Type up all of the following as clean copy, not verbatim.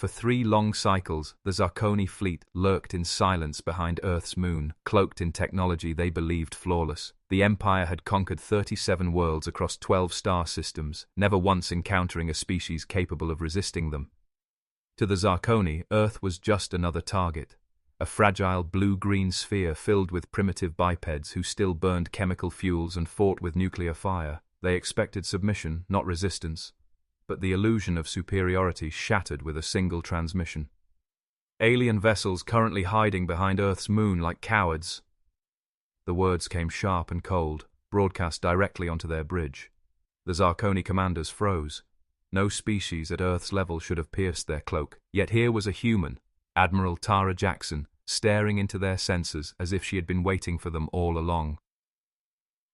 For 3 long cycles, the Zarkoni fleet lurked in silence behind Earth's moon, cloaked in technology they believed flawless. The Empire had conquered 37 worlds across 12 star systems, never once encountering a species capable of resisting them. To the Zarkoni, Earth was just another target, a fragile blue-green sphere filled with primitive bipeds who still burned chemical fuels and fought with nuclear fire. They expected submission, not resistance, but the illusion of superiority shattered with a single transmission. Alien vessels currently hiding behind Earth's moon like cowards. The words came sharp and cold, broadcast directly onto their bridge. The Zarkoni commanders froze. No species at Earth's level should have pierced their cloak, yet here was a human, Admiral Tara Jackson, staring into their sensors as if she had been waiting for them all along.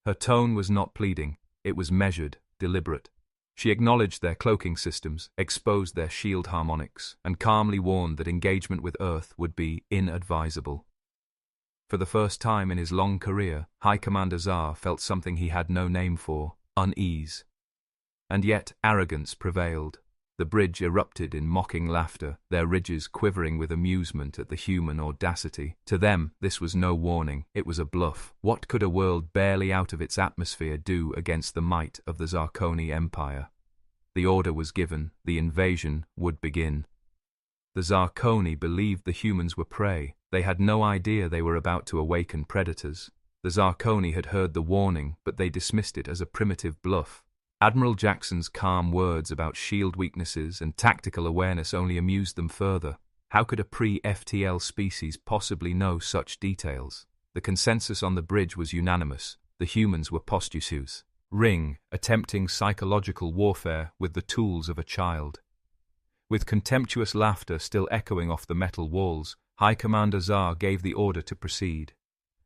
Her tone was not pleading, it was measured, deliberate. She acknowledged their cloaking systems, exposed their shield harmonics, and calmly warned that engagement with Earth would be inadvisable. For the first time in his long career, High Commander Zar felt something he had no name for: unease. And yet arrogance prevailed. The bridge erupted in mocking laughter, their ridges quivering with amusement at the human audacity. To them, this was no warning, it was a bluff. What could a world barely out of its atmosphere do against the might of the Zarkoni Empire? The order was given, the invasion would begin. The Zarkoni believed the humans were prey. They had no idea they were about to awaken predators. The Zarkoni had heard the warning, but they dismissed it as a primitive bluff. Admiral Jackson's calm words about shield weaknesses and tactical awareness only amused them further. How could a pre-FTL species possibly know such details? The consensus on the bridge was unanimous. The humans were posthumous. Ring, attempting psychological warfare with the tools of a child. With contemptuous laughter still echoing off the metal walls, High Commander Zar gave the order to proceed.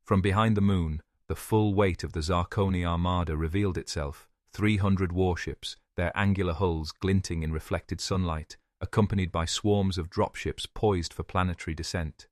From behind the moon, the full weight of the Zarkoni armada revealed itself. 300 warships, their angular hulls glinting in reflected sunlight, accompanied by swarms of dropships poised for planetary descent.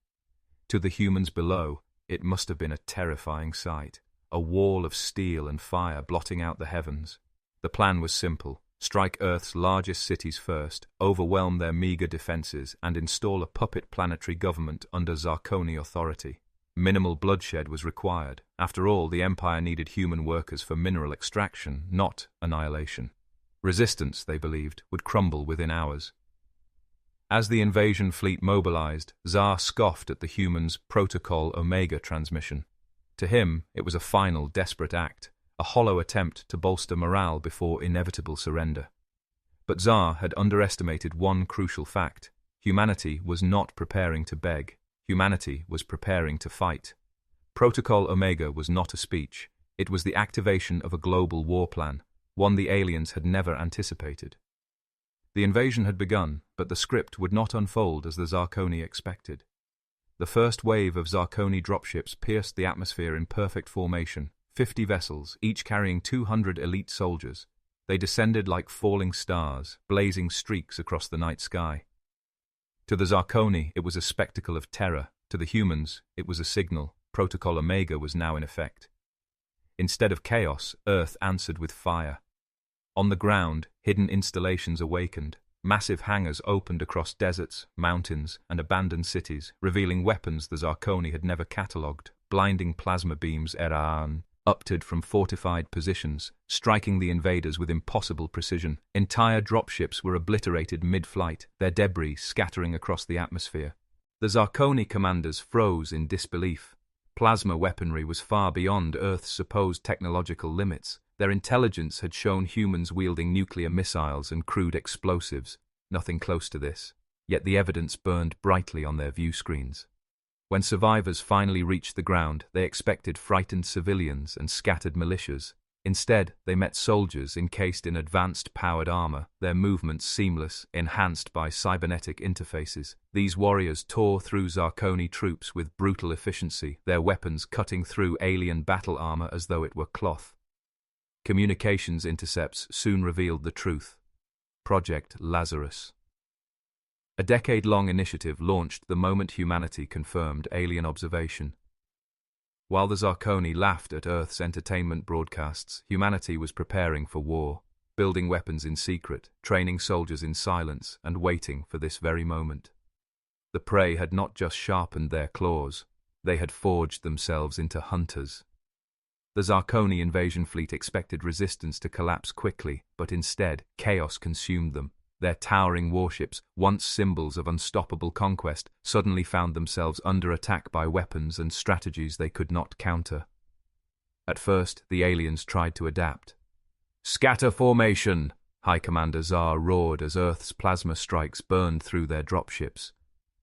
To the humans below, it must have been a terrifying sight, a wall of steel and fire blotting out the heavens. The plan was simple: strike Earth's largest cities first, overwhelm their meager defenses, and install a puppet planetary government under Zarkoni authority. Minimal bloodshed was required. After all, the Empire needed human workers for mineral extraction, not annihilation. Resistance, they believed, would crumble within hours. As the invasion fleet mobilized, Zar scoffed at the humans' Protocol Omega transmission. To him, it was a final, desperate act, a hollow attempt to bolster morale before inevitable surrender. But Zar had underestimated one crucial fact: humanity was not preparing to beg. Humanity was preparing to fight. Protocol Omega was not a speech. It was the activation of a global war plan, one the aliens had never anticipated. The invasion had begun, but the script would not unfold as the Zarkoni expected. The first wave of Zarkoni dropships pierced the atmosphere in perfect formation, 50 vessels, each carrying 200 elite soldiers. They descended like falling stars, blazing streaks across the night sky. To the Zarkoni, it was a spectacle of terror. To the humans, it was a signal. Protocol Omega was now in effect. Instead of chaos, Earth answered with fire. On the ground, hidden installations awakened. Massive hangars opened across deserts, mountains, and abandoned cities, revealing weapons the Zarkoni had never catalogued. Blinding plasma beams erupted from fortified positions, striking the invaders with impossible precision. Entire dropships were obliterated mid-flight, their debris scattering across the atmosphere. The Zarkoni commanders froze in disbelief. Plasma weaponry was far beyond Earth's supposed technological limits. Their intelligence had shown humans wielding nuclear missiles and crude explosives. Nothing close to this. Yet the evidence burned brightly on their view screens. When survivors finally reached the ground, they expected frightened civilians and scattered militias. Instead, they met soldiers encased in advanced powered armor, their movements seamless, enhanced by cybernetic interfaces. These warriors tore through Zarkoni troops with brutal efficiency, their weapons cutting through alien battle armor as though it were cloth. Communications intercepts soon revealed the truth. Project Lazarus. A decade-long initiative launched the moment humanity confirmed alien observation. While the Zarkoni laughed at Earth's entertainment broadcasts, humanity was preparing for war. building weapons in secret, training soldiers in silence, and waiting for this very moment. The prey had not just sharpened their claws, they had forged themselves into hunters. The Zarkoni invasion fleet expected resistance to collapse quickly, but instead, chaos consumed them. Their towering warships, once symbols of unstoppable conquest, suddenly found themselves under attack by weapons and strategies they could not counter. At first, the aliens tried to adapt. "Scatter formation!" High Commander Zar roared as Earth's plasma strikes burned through their dropships.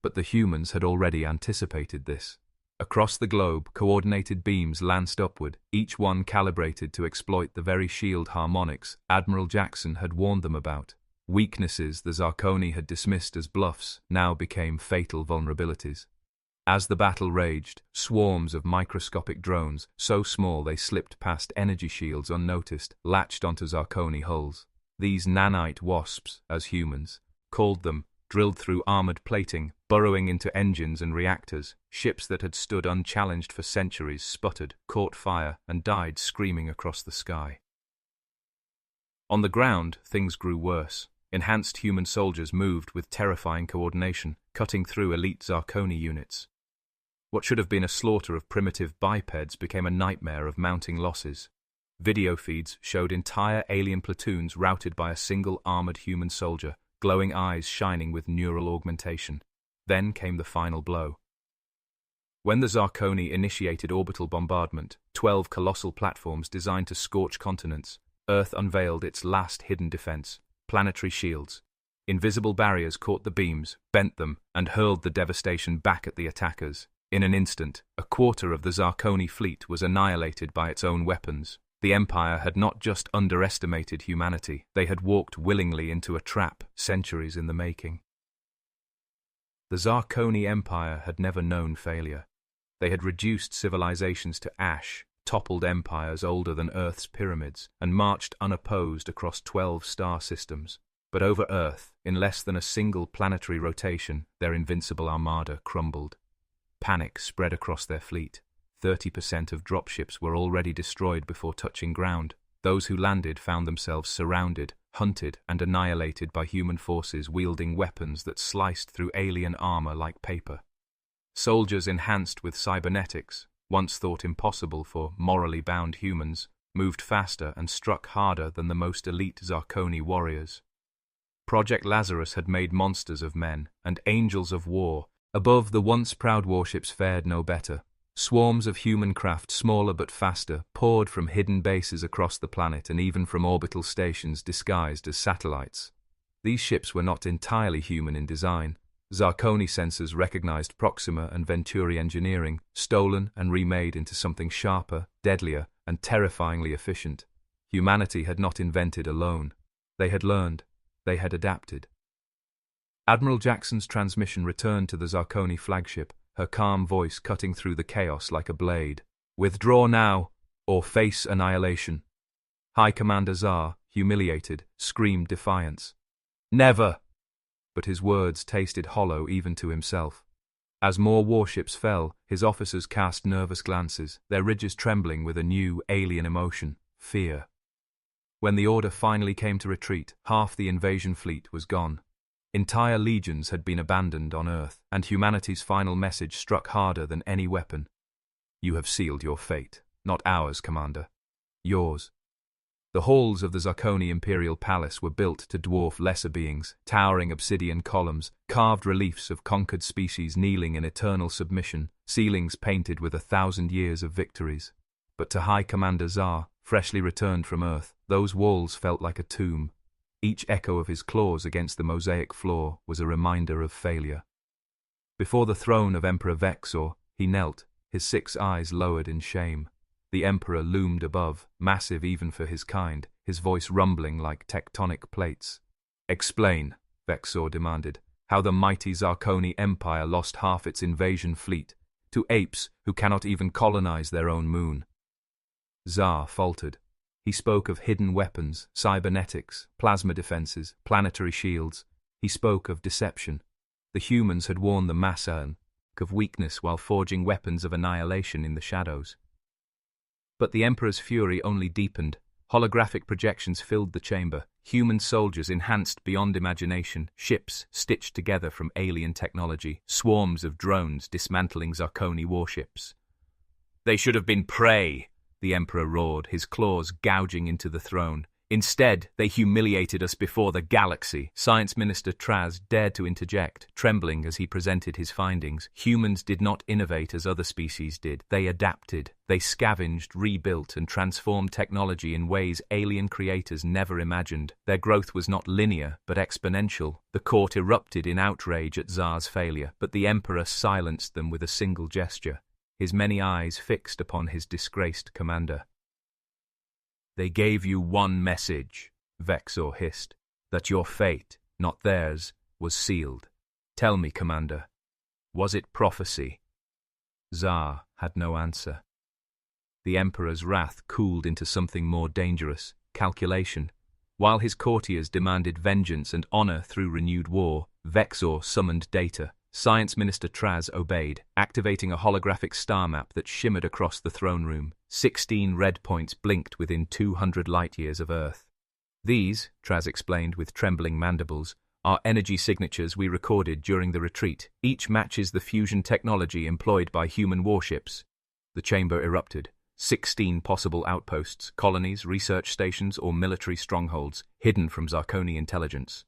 But the humans had already anticipated this. Across the globe, coordinated beams lanced upward, each one calibrated to exploit the very shield harmonics Admiral Jackson had warned them about. Weaknesses the Zarkoni had dismissed as bluffs now became fatal vulnerabilities. As the battle raged, swarms of microscopic drones, so small they slipped past energy shields unnoticed, latched onto Zarkoni hulls. These nanite wasps, as humans called them, drilled through armored plating, burrowing into engines and reactors. Ships that had stood unchallenged for centuries sputtered, caught fire, and died screaming across the sky. On the ground, things grew worse. Enhanced human soldiers moved with terrifying coordination, cutting through elite Zarkoni units. What should have been a slaughter of primitive bipeds became a nightmare of mounting losses. Video feeds showed entire alien platoons routed by a single armored human soldier, glowing eyes shining with neural augmentation. Then came the final blow. When the Zarkoni initiated orbital bombardment, 12 colossal platforms designed to scorch continents, Earth unveiled its last hidden defense: planetary shields. Invisible barriers caught the beams, bent them, and hurled the devastation back at the attackers. In an instant, a quarter of the Zarkoni fleet was annihilated by its own weapons. The Empire had not just underestimated humanity, they had walked willingly into a trap centuries in the making. The Zarkoni Empire had never known failure. They had reduced civilizations to ash, toppled empires older than Earth's pyramids, and marched unopposed across 12 star systems. But over Earth, in less than a single planetary rotation, their invincible armada crumbled. Panic spread across their fleet. 30% of dropships were already destroyed before touching ground. Those who landed found themselves surrounded, hunted, and annihilated by human forces wielding weapons that sliced through alien armor like paper. Soldiers enhanced with cybernetics, once thought impossible for morally bound humans, moved faster and struck harder than the most elite Zarkoni warriors. Project Lazarus had made monsters of men and angels of war. Above, the once proud warships fared no better. Swarms of human craft, smaller but faster, poured from hidden bases across the planet and even from orbital stations disguised as satellites. These ships were not entirely human in design. Zarkoni sensors recognized Proxima and Venturi engineering, stolen and remade into something sharper, deadlier, and terrifyingly efficient. Humanity had not invented alone. They had learned. They had adapted. Admiral Jackson's transmission returned to the Zarkoni flagship, her calm voice cutting through the chaos like a blade. "Withdraw now, or face annihilation." High Commander Zar, humiliated, screamed defiance. "Never!" But his words tasted hollow even to himself. As more warships fell, his officers cast nervous glances, their ridges trembling with a new, alien emotion: fear. When the order finally came to retreat, half the invasion fleet was gone. Entire legions had been abandoned on Earth, and humanity's final message struck harder than any weapon. "You have sealed your fate. Not ours, Commander. Yours." The halls of the Zarkoni Imperial Palace were built to dwarf lesser beings, towering obsidian columns, carved reliefs of conquered species kneeling in eternal submission, ceilings painted with 1,000 years of victories. But to High Commander Zar, freshly returned from Earth, those walls felt like a tomb. Each echo of his claws against the mosaic floor was a reminder of failure. Before the throne of Emperor Vexor, he knelt, his 6 eyes lowered in shame. The Emperor loomed above, massive even for his kind, his voice rumbling like tectonic plates. "Explain," Vexor demanded, "how the mighty Zarkoni Empire lost half its invasion fleet to apes who cannot even colonize their own moon." Zar faltered. He spoke of hidden weapons, cybernetics, plasma defenses, planetary shields. He spoke of deception. The humans had worn the mask of weakness while forging weapons of annihilation in the shadows. But the Emperor's fury only deepened. Holographic projections filled the chamber, human soldiers enhanced beyond imagination, ships stitched together from alien technology, swarms of drones dismantling Zarkoni warships. "They should have been prey," the Emperor roared, his claws gouging into the throne. "Instead, they humiliated us before the galaxy." Science Minister Traz dared to interject, trembling as he presented his findings. Humans did not innovate as other species did. They adapted. They scavenged, rebuilt, and transformed technology in ways alien creators never imagined. Their growth was not linear, but exponential. The court erupted in outrage at Tsar's failure, but the Emperor silenced them with a single gesture, his many eyes fixed upon his disgraced commander. "They gave you one message," Vexor hissed, "that your fate, not theirs, was sealed. Tell me, Commander, was it prophecy?" Tsar had no answer. The Emperor's wrath cooled into something more dangerous, calculation. While his courtiers demanded vengeance and honor through renewed war, Vexor summoned data. Science Minister Traz obeyed, activating a holographic star map that shimmered across the throne room. 16 red points blinked within 200 light-years of Earth. "These," Traz explained with trembling mandibles, "are energy signatures we recorded during the retreat. Each matches the fusion technology employed by human warships." The chamber erupted. 16 possible outposts, colonies, research stations, or military strongholds, hidden from Zarkoni intelligence.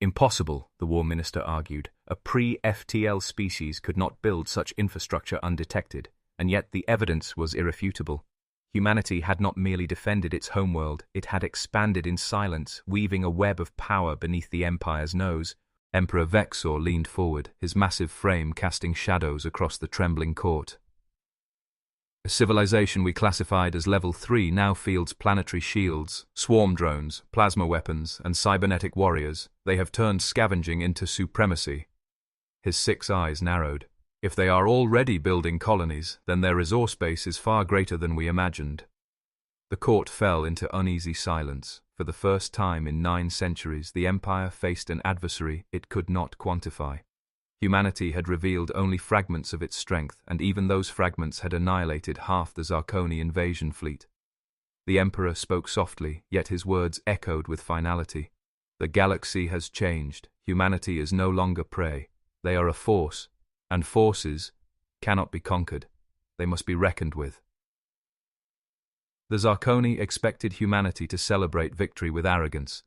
"Impossible," the War Minister argued. "A pre-FTL species could not build such infrastructure undetected, and yet the evidence was irrefutable. Humanity had not merely defended its homeworld, it had expanded in silence, weaving a web of power beneath the Empire's nose." Emperor Vexor leaned forward, his massive frame casting shadows across the trembling court. "A civilization we classified as Level 3 now fields planetary shields, swarm drones, plasma weapons, and cybernetic warriors. They have turned scavenging into supremacy." His 6 eyes narrowed. "If they are already building colonies, then their resource base is far greater than we imagined." The court fell into uneasy silence. For the first time in 9 centuries, the Empire faced an adversary it could not quantify. Humanity had revealed only fragments of its strength, and even those fragments had annihilated half the Zarkoni invasion fleet. The Emperor spoke softly, yet his words echoed with finality. "The galaxy has changed. Humanity is no longer prey. They are a force, and forces cannot be conquered. They must be reckoned with." The Zarkoni expected humanity to celebrate victory with arrogance,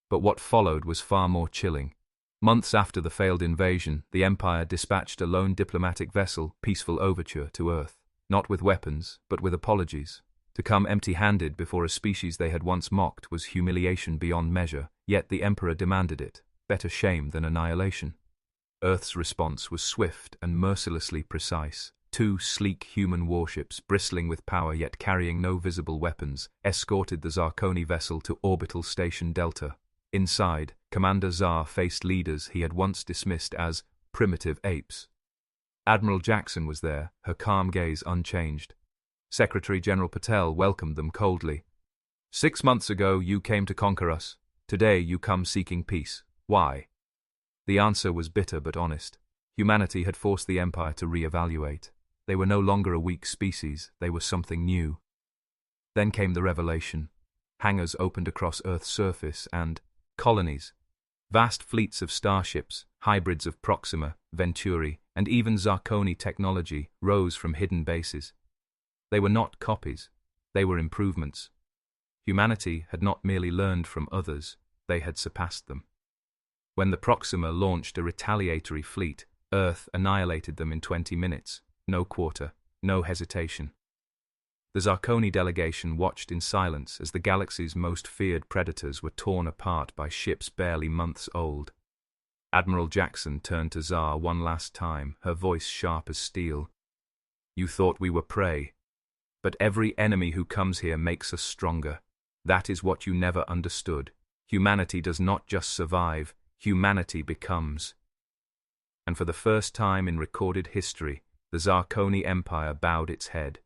but what followed was far more chilling. Months after the failed invasion, the Empire dispatched a lone diplomatic vessel, Peaceful Overture, to Earth, not with weapons, but with apologies. To come empty-handed before a species they had once mocked was humiliation beyond measure, yet the Emperor demanded it, better shame than annihilation. Earth's response was swift and mercilessly precise. 2 sleek human warships, bristling with power yet carrying no visible weapons, escorted the Zarkoni vessel to Orbital Station Delta. Inside, Commander Tsar faced leaders he had once dismissed as primitive apes. Admiral Jackson was there, her calm gaze unchanged. Secretary General Patel welcomed them coldly. "6 months ago you came to conquer us. Today you come seeking peace. Why?" The answer was bitter but honest. Humanity had forced the Empire to re-evaluate. They were no longer a weak species, they were something new. Then came the revelation. Hangars opened across Earth's surface and colonies. Vast fleets of starships, hybrids of Proxima, Venturi, and even Zarkoni technology rose from hidden bases. They were not copies, they were improvements. Humanity had not merely learned from others, they had surpassed them. When the Proxima launched a retaliatory fleet, Earth annihilated them in 20 minutes, no quarter, no hesitation. The Zarkoni delegation watched in silence as the galaxy's most feared predators were torn apart by ships barely months old. Admiral Jackson turned to Tsar one last time, her voice sharp as steel. "You thought we were prey. But every enemy who comes here makes us stronger. That is what you never understood. Humanity does not just survive, humanity becomes." And for the first time in recorded history, the Zarkoni Empire bowed its head.